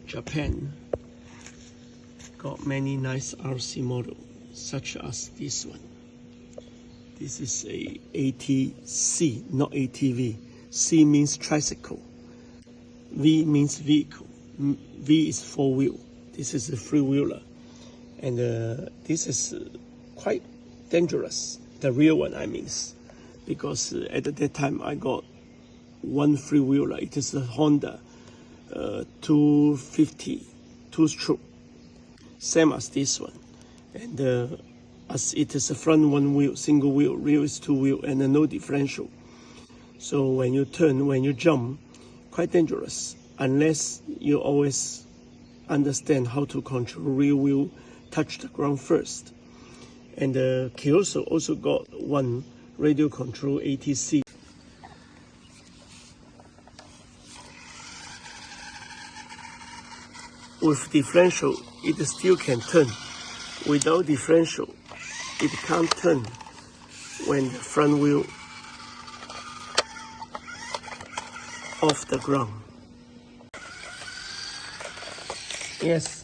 Japan got many nice RC models, such as this one. This is a ATC, not ATV. C means tricycle. V means vehicle. V is four-wheel. This is a three-wheeler. And this is quite dangerous. The real one, I mean, because at that time I got one three-wheeler. It is a Honda 250 two-stroke, same as this one. And as it is a front one wheel, single wheel, rear is two wheel, and no differential. So when you turn, when you jump, quite dangerous, unless you always understand how to control rear wheel, touch the ground first. And Kyosho also got one radio control ATC. With differential, it still can turn. Without differential, it can't turn when the front wheel off the ground. Yes,